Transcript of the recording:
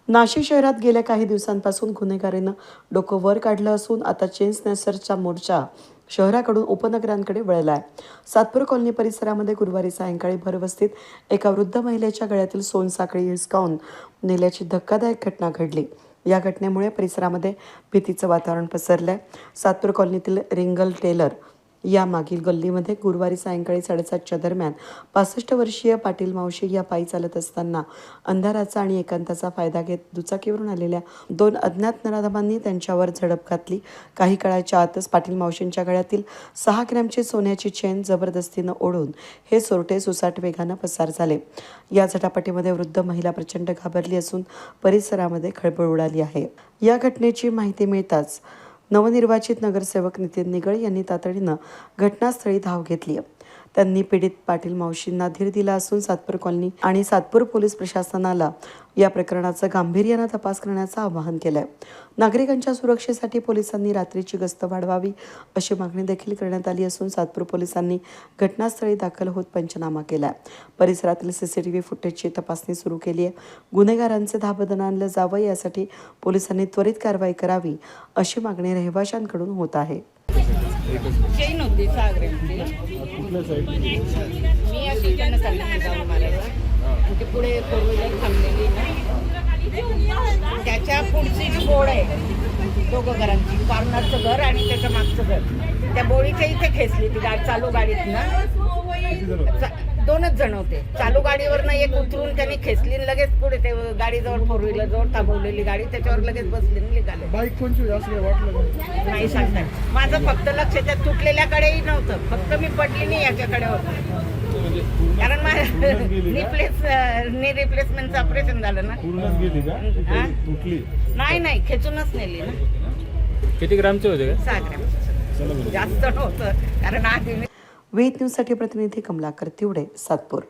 नाशिक शहरात गेल्या काही दिवसांपासून गुन्हेगारीनं डोकं वर काढलं असून आता चेन स्नॅचरचा मोर्चा शहराकडून उपनगरांकडे वळला आहे. सातपूर कॉलनी परिसरामध्ये गुरुवारी सायंकाळी भरवस्तीत एका वृद्ध महिलेच्या गळ्यातील सोनसाखळी हिसकावून नेल्याची धक्कादायक घटना घडली. या घटनेमुळे परिसरामध्ये भीतीचं वातावरण पसरलंय. सातपूर कॉलनीतील रिंगल टेलर या मागील गल्लीमध्ये गुरुवारी सायंकाळी 7:30च्या दरम्यान 65 वर्षीय पाटील मावशी या पायी चालत असताना अंधाराचा आणि एकांताचा फायदा घेत दुचाकीवरून आलेल्या 2 अज्ञात नराधमांनी त्यांच्यावर झडप घातली. काही काळाच्या आतच पाटील मावशींच्या गळ्यातील 6 ग्रॅमची सोन्याची चेन जबरदस्तीनं ओढून हे चोरटे सुसाट वेगानं पसार झाले. या झटापटीमध्ये वृद्ध महिला प्रचंड घाबरली असून परिसरामध्ये खळबळ उडाली आहे. या घटनेची माहिती मिळताच नवनिर्वाचित नगरसेवक नितीन निगळ यांनी तातडीनं घटनास्थळी धाव घेतली. त्यांनी पीडित पाटील मावशींना धीर दिला असून सातपूर कॉलनी आणि सातपूर पोलीस प्रशासनाला या प्रकरणाचा गांभीर्यानं तपास करण्याचं आवाहन केलंय. नागरिकांच्या सुरक्षेसाठी पोलिसांनी रात्रीची गस्त वाढवावी अशी मागणी देखील करण्यात आली असून सातपूर पोलिसांनी घटनास्थळी दाखल होत पंचनामा केलाय. परिसरातील सीसीटीव्ही फुटेजची तपासणी सुरू केली आहे. गुन्हेगारांचे धाबदन आणलं जावं यासाठी पोलिसांनी त्वरित कारवाई करावी अशी मागणी रहिवाशांकडून होत आहे. चेन होती 6 ग्रॅमची. मी अशी त्यांना चालली जाऊन मारायला. ते पुढे 4 व्हीलर थांबलेली ना, त्याच्या पुढची जी बोळ आहे 2 घरांची, कॉर्नरचं घर आणि त्याच्या मागचं घर, त्या बोळीच्या इथे खेचली ती गाडी. चालू गाडीत ना 2च जण होते. चालू गाडीवरनं एक उतरून त्यांनी खेचली, लगेच पुढे ते गाडीजवळ 4 व्हीलर जवळ थांबवलेली गाडी, त्याच्यावर लगेच बसली निघाले. बाईक कोणची असं वाटलं नाही सांगतात. माझं फक्त लक्ष त्या तुटलेल्याकडेही नव्हतं, फक्त मी पडली नाही याच्याकडे होतं. कारण माझं नी रिप्लेसमेंटचं ऑपरेशन झालं ना. पूर्णच गेली का? तुटली? नाही खेचूनच नेली ना. किती ग्रामचे होते का? 6 ग्रॅम. जास्त नव्हतं कारण आधी वेद न्यूजसाठी प्रतिनिधी कमलाकर तिवडे, सातपूर.